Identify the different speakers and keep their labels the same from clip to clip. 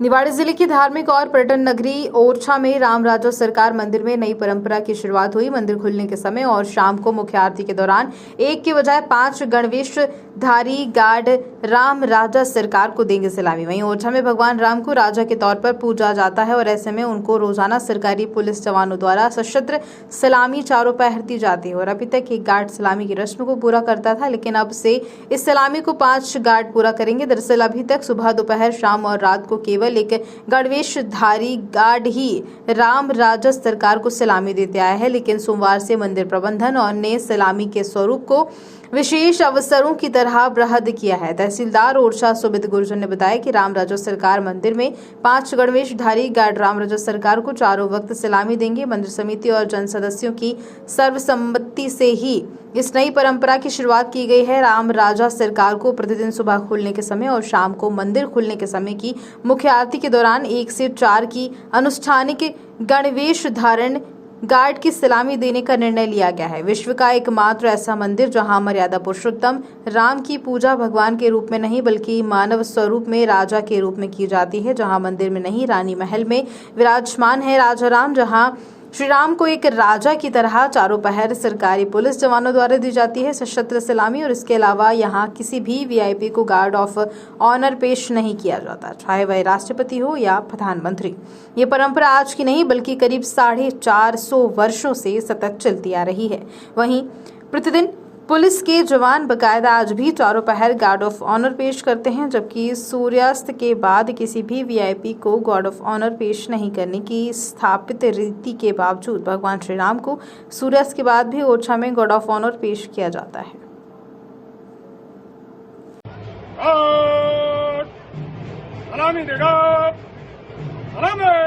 Speaker 1: निवाड़ी जिले की धार्मिक और पर्यटन नगरी ओरछा में राम राजा सरकार मंदिर में नई परंपरा की शुरुआत हुई। मंदिर खुलने के समय और शाम को मुख्य आरती के दौरान एक के बजाय 5 गणवेशधारी गार्ड राम राजा सरकार को देंगे सलामी। वहीं ओरछा में भगवान राम को राजा के तौर पर पूजा जाता है और ऐसे में उनको रोजाना सरकारी पुलिस जवानों द्वारा सशस्त्र सलामी चारों पहर दी जाती है। और अभी तक एक गार्ड सलामी की रस्म को पूरा करता था, लेकिन अब से इस सलामी को 5 गार्ड पूरा करेंगे। दरअसल अभी तक सुबह, दोपहर, शाम और रात को केवल एक गणवेशधारी गार्ड ही राम राजा सरकार को सलामी देते आया है, लेकिन सोमवार से मंदिर प्रबंधन और ने सलामी के स्वरूप को विशेष अवसरों की तरह बृहद किया है। तहसीलदार ओरछा सुबित गुर्जर ने बताया कि राम राजा सरकार मंदिर में 5 गणवेशधारी गार्ड राम राजा सरकार को चारों वक्त सलामी देंगे। मंदिर समिति और जन सदस्यों की सर्वसम्मति से ही इस नई परंपरा की शुरुआत की गई है। राम राजा सरकार को प्रतिदिन सुबह खुलने के समय और शाम को मंदिर खुलने के समय की मुख्य आरती के दौरान 1 से 4 की अनुष्ठानिक गणवेश धारण गार्ड की सलामी देने का निर्णय लिया गया है। विश्व का एकमात्र ऐसा मंदिर जहां मर्यादा पुरुषोत्तम राम की पूजा भगवान के रूप में नहीं बल्कि मानव स्वरूप में राजा के रूप में की जाती है। जहां मंदिर में नहीं, रानी महल में विराजमान है राजा राम, जहां श्री राम को एक राजा की तरह चारों पहर सरकारी पुलिस जवानों द्वारा दी जाती है सशस्त्र सलामी। और इसके अलावा यहाँ किसी भी वीआईपी को गार्ड ऑफ ऑनर पेश नहीं किया जाता, चाहे वह राष्ट्रपति हो या प्रधानमंत्री। ये परंपरा आज की नहीं बल्कि करीब 450 वर्षों से सतत चलती आ रही है। वहीं प्रतिदिन पुलिस के जवान बकायदा आज भी चारों पहर गार्ड ऑफ ऑनर पेश करते हैं, जबकि सूर्यास्त के बाद किसी भी वीआईपी को गार्ड ऑफ ऑनर पेश नहीं करने की स्थापित रीति के बावजूद भगवान श्री राम को सूर्यास्त के बाद भी ओरछा में गार्ड ऑफ ऑनर पेश किया जाता है।
Speaker 2: सलामी देगा, सलामी।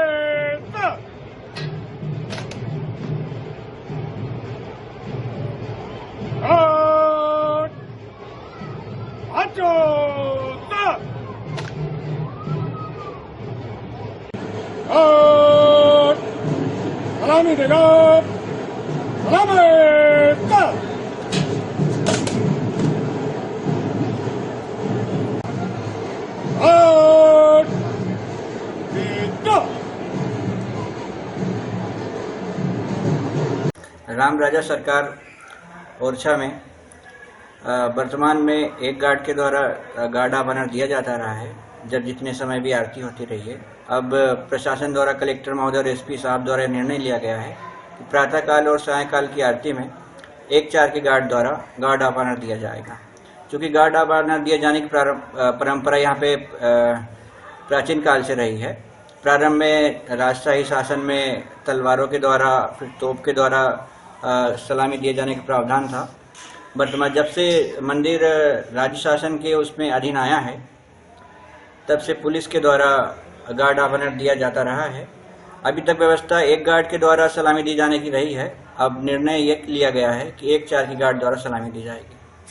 Speaker 2: सलामी देगा, सलामी।
Speaker 3: राम राजा सरकार ओरछा में वर्तमान में एक गार्ड के द्वारा गार्ड ऑफ दिया जाता रहा है, जब जितने समय भी आरती होती रही है। अब प्रशासन द्वारा कलेक्टर महोदय और एसपी साहब द्वारा निर्णय लिया गया है कि प्रातःकाल और सायंकाल की आरती में 1-4 के गार्ड द्वारा गार्ड ऑफ ऑनर दिया जाएगा। क्योंकि गार्ड ऑफ ऑनर दिए जाने की परंपरा यहाँ पे प्राचीन काल से रही है। प्रारंभ में राजशाही शासन में तलवारों के द्वारा, फिर तोप के द्वारा सलामी दिए जाने का प्रावधान था। वर्तमान जब से मंदिर राज्य शासन के उसमें अधीन आया है, तब से पुलिस के द्वारा गार्ड ऑफ ऑनर दिया जाता रहा है। अभी तक व्यवस्था एक गार्ड के द्वारा सलामी दी जाने की रही है। अब निर्णय ये लिया गया है कि 1-4 की गार्ड द्वारा सलामी दी जाएगी।